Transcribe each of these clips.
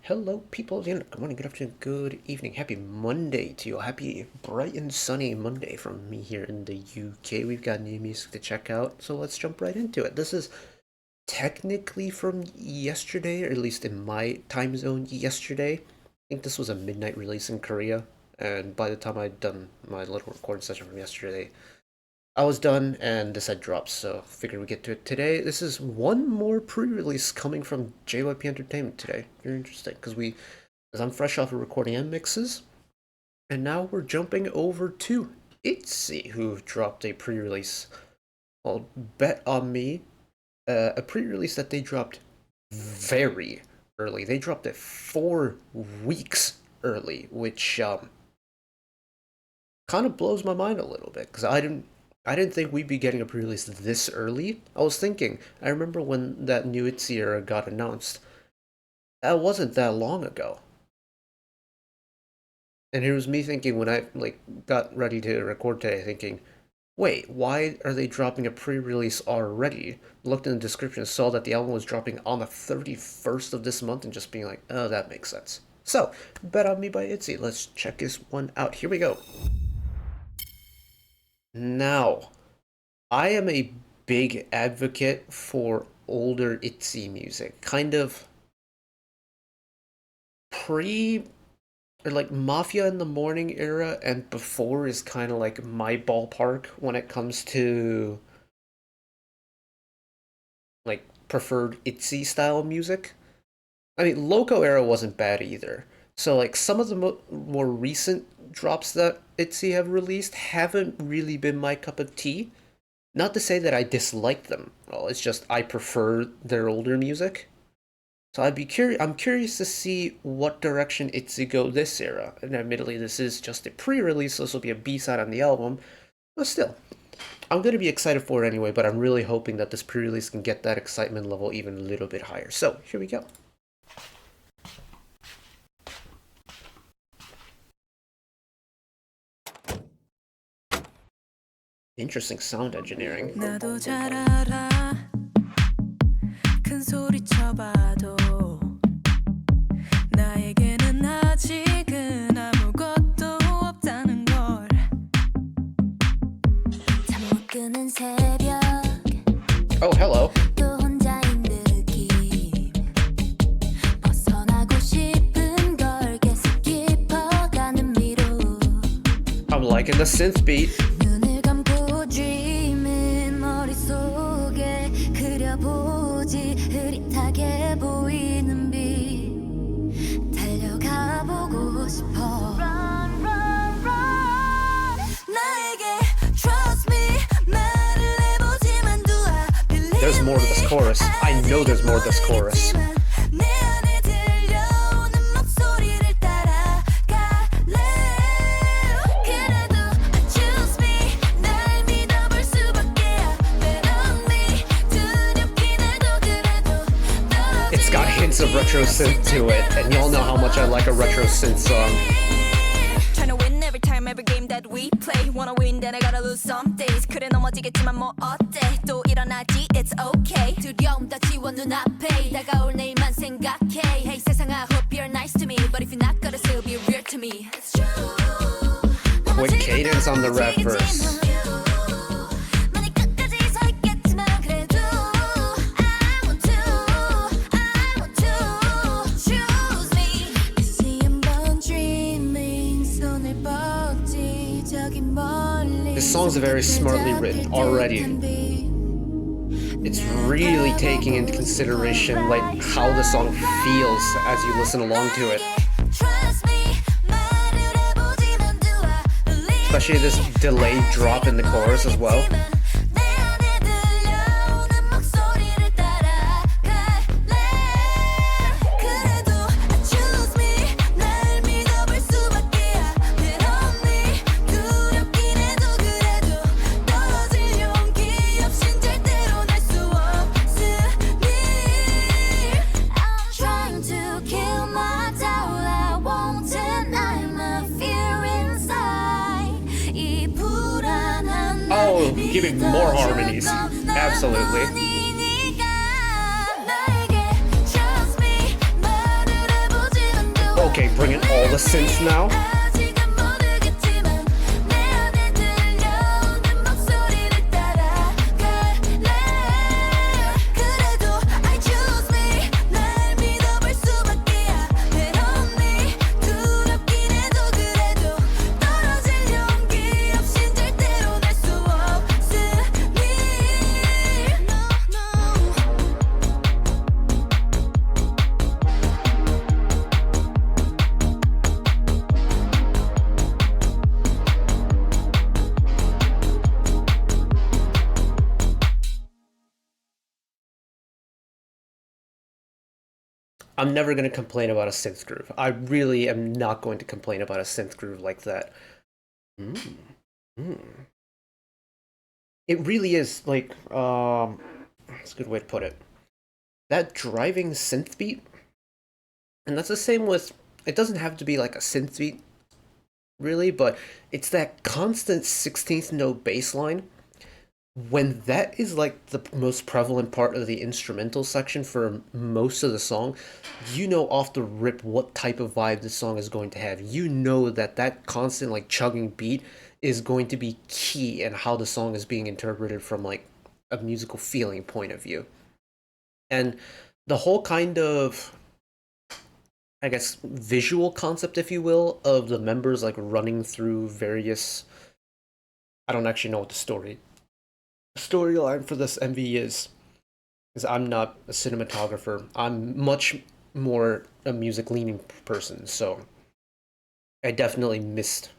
Hello, people. Again, good morning, good afternoon, good evening. Happy Monday to you. Happy bright and sunny Monday from me here in the UK. We've got new music to check out, so let's jump right into it. This is technically from yesterday, or at least in my time zone yesterday. I think this was a midnight release in Korea, and by the time I'd done my little recording session from yesterday, I was done and this had dropped, so figured we'd get to it today. This is one more pre-release coming from JYP Entertainment today. Very interesting, as I'm fresh off of recording and mixes, and now we're jumping over to ITZY, who dropped a pre-release called Bet On Me, a pre-release that they dropped very early. They dropped it 4 weeks early, which kind of blows my mind a little bit, because I didn't think we'd be getting a pre-release this early. I remember when that new ITZY era got announced. That wasn't that long ago. And it was me thinking when I got ready to record today, thinking, wait, why are they dropping a pre-release already? Looked in the description, saw that the album was dropping on the 31st of this month, and just being like, oh, that makes sense. So, Bet On Me by ITZY. Let's check this one out. Here we go. Now, I am a big advocate for older ITZY music. Kind of pre or like Mafia in the Morning era and before is kind of like my ballpark when it comes to like preferred ITZY style music. I mean, Loco era wasn't bad either. So like some of the more recent drops that ITZY have released haven't really been my cup of tea. Not to say that I dislike them. Well, it's just I prefer their older music. So I'm curious to see what direction ITZY go this era. And admittedly, this is just a pre-release, so this will be a B-side on the album. But still, I'm going to be excited for it anyway, but I'm really hoping that this pre-release can get that excitement level even a little bit higher. So, here we go. Interesting sound engineering. 나도 잘 알아. 큰 소리 쳐봐도 나에게는 아직은 아무것도 없다는 걸. 잠 못 드는 새벽. Oh, hello. 또 혼자인 느낌. 벗어나고 싶은 걸 계속 깊어가는 미로. I'm liking the synth beat. 보지 흐릿하게 보이는 빛 달려가 보고 싶어 run, run, run. 나에게 trust me 말을 해보지만 do I believe There's more to this chorus. I know there's more to this chorus. Of retro synth to it, and y'all know how much I like a retro synth song. Trying to win every time, every game that we play. Wanna win, then I gotta lose some days. 그래 넘어지겠지만 뭐 어때? 또 일어나지, it's okay. 두려움 다 지워 눈앞에 다가올 내일만 생각해. Hey 세상, I hope you're nice to me, but if you're not gonna still be real to me. It's true. With cadence on the rap verse. This song's very smartly written already. It's really taking into consideration like how the song feels as you listen along to it. Especially this delayed drop in the chorus as well. Oh, giving more harmonies. Absolutely. the synths now. I'm never going to complain about a synth groove. I really am not going to complain about a synth groove like that. Mm. Mm. It really is like, that's a good way to put it. That driving synth beat, and that's the same with, it doesn't have to be like a synth beat, really, but it's that constant 16th note bass line. When that is like the most prevalent part of the instrumental section for most of the song, you know off the rip what type of vibe the song is going to have. You know that that constant like chugging beat is going to be key in how the song is being interpreted from like a musical feeling point of view. And the whole kind of, I guess, visual concept, if you will, of the members like running through various, I don't actually know what the storyline for this MV is, because I'm not a cinematographer. I'm much more a music leaning person, so I definitely missed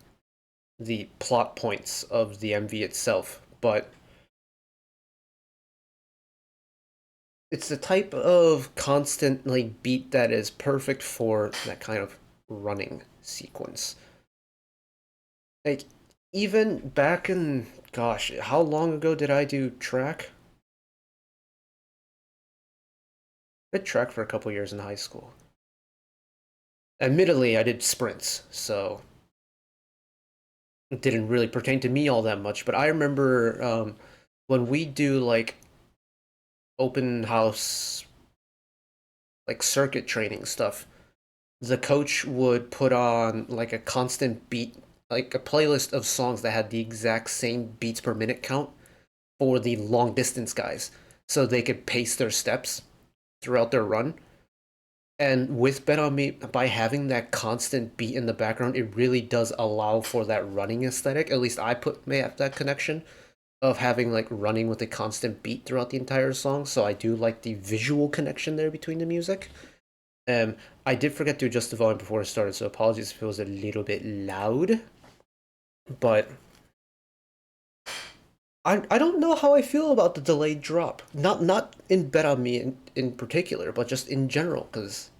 the plot points of the MV itself, but it's the type of constant like beat that is perfect for that kind of running sequence. Like even back in, gosh, how long ago did I do track? I did track for a couple years in high school. Admittedly, I did sprints, so it didn't really pertain to me all that much. But I remember when we do like open house, like circuit training stuff, the coach would put on like a constant beat, like a playlist of songs that had the exact same beats per minute count for the long distance guys, so they could pace their steps throughout their run. And with Bet On Me, by having that constant beat in the background, it really does allow for that running aesthetic. At least I put may have that connection of having like running with a constant beat throughout the entire song. So I do like the visual connection there between the music. I did forget to adjust the volume before it started, so apologies if it was a little bit loud. But I don't know how I feel about the delayed drop. Not in Bet On Me in particular, but just in general, because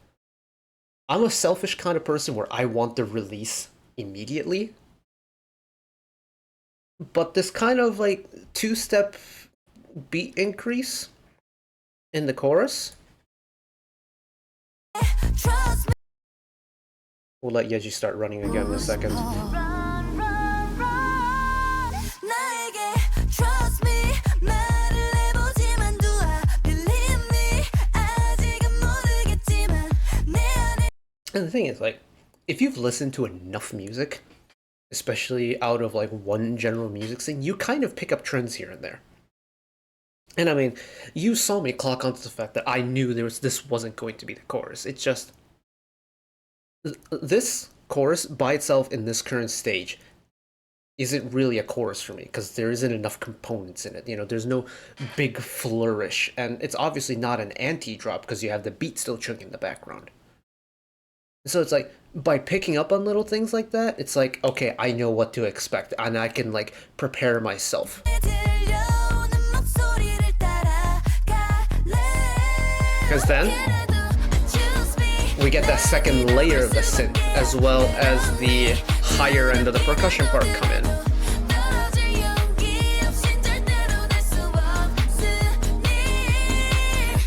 I'm a selfish kind of person where I want the release immediately. But this kind of like two-step beat increase in the chorus. We'll let Yeji start running again in a second. And the thing is, like, if you've listened to enough music, especially out of like one general music scene, you kind of pick up trends here and there. And I mean, you saw me clock onto the fact that I knew this wasn't going to be the chorus. It's just this chorus by itself in this current stage isn't really a chorus for me because there isn't enough components in it. You know, there's no big flourish, and it's obviously not an anti-drop because you have the beat still chugging in the background. So it's like, by picking up on little things like that, it's like, okay, I know what to expect, and I can, like, prepare myself. Because then, we get that second layer of the synth, as well as the higher end of the percussion part come in.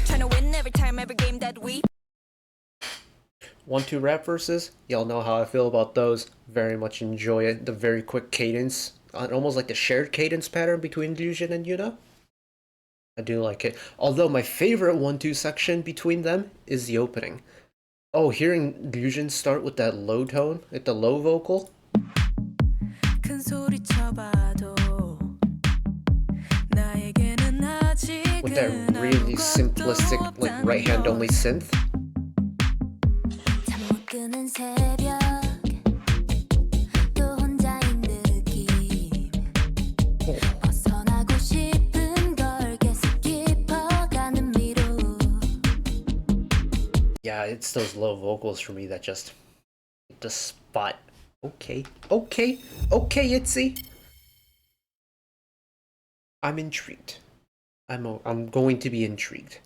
Trying to win every time, every game that we 1-2 rap verses, y'all know how I feel about those. Very much enjoy it. The very quick cadence, almost like the shared cadence pattern between Ryujin and Yuna. I do like it. Although my favorite 1-2 section between them is the opening. Oh, hearing Fusion start with that low tone, with the low vocal, 큰 소리 쳐봐도 나에게는 with that 아직은 really 아무것도 simplistic, like right 없다는 hand only 걸 synth. 잠 못 드는 새벽 또 혼자인 느낌 Oh, 벗어나고 싶은 걸 계속 깊어가는 미로 yeah, it's those low vocals for me that just hit the spot. Okay, okay, okay, ITZY. I'm intrigued. I'm going to be intrigued.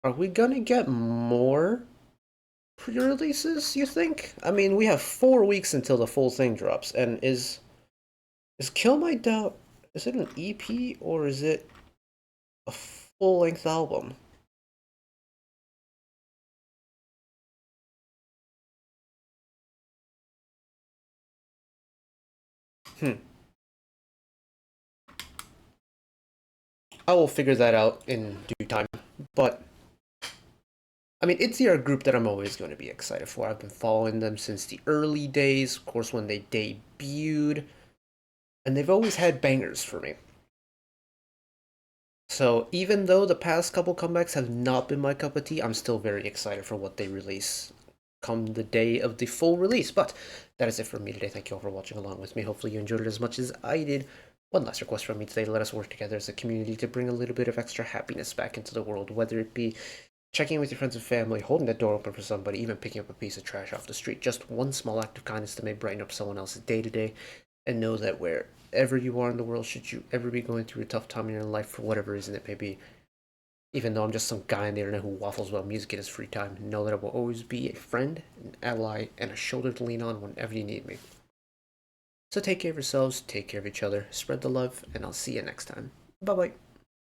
Are we gonna get more pre-releases, you think? I mean, we have 4 weeks until the full thing drops, and is Kill My Doubt, is it an EP or is it a full-length album? Hmm. I will figure that out in due time. But I mean, ITZY are a group that I'm always going to be excited for. I've been following them since the early days, of course, when they debuted, and they've always had bangers for me. So even though the past couple comebacks have not been my cup of tea, I'm still very excited for what they release come the day of the full release. But that is it for me today. Thank you all for watching along with me. Hopefully you enjoyed it as much as I did. One last request from me today, let us work together as a community to bring a little bit of extra happiness back into the world, whether it be checking in with your friends and family, holding the door open for somebody, even picking up a piece of trash off the street. Just one small act of kindness that may brighten up someone else's day to day. And know that wherever you are in the world, should you ever be going through a tough time in your life for whatever reason it may be, even though I'm just some guy on the internet who waffles about music in his free time, know that I will always be a friend, an ally, and a shoulder to lean on whenever you need me. So take care of yourselves, take care of each other, spread the love, and I'll see you next time. Bye bye.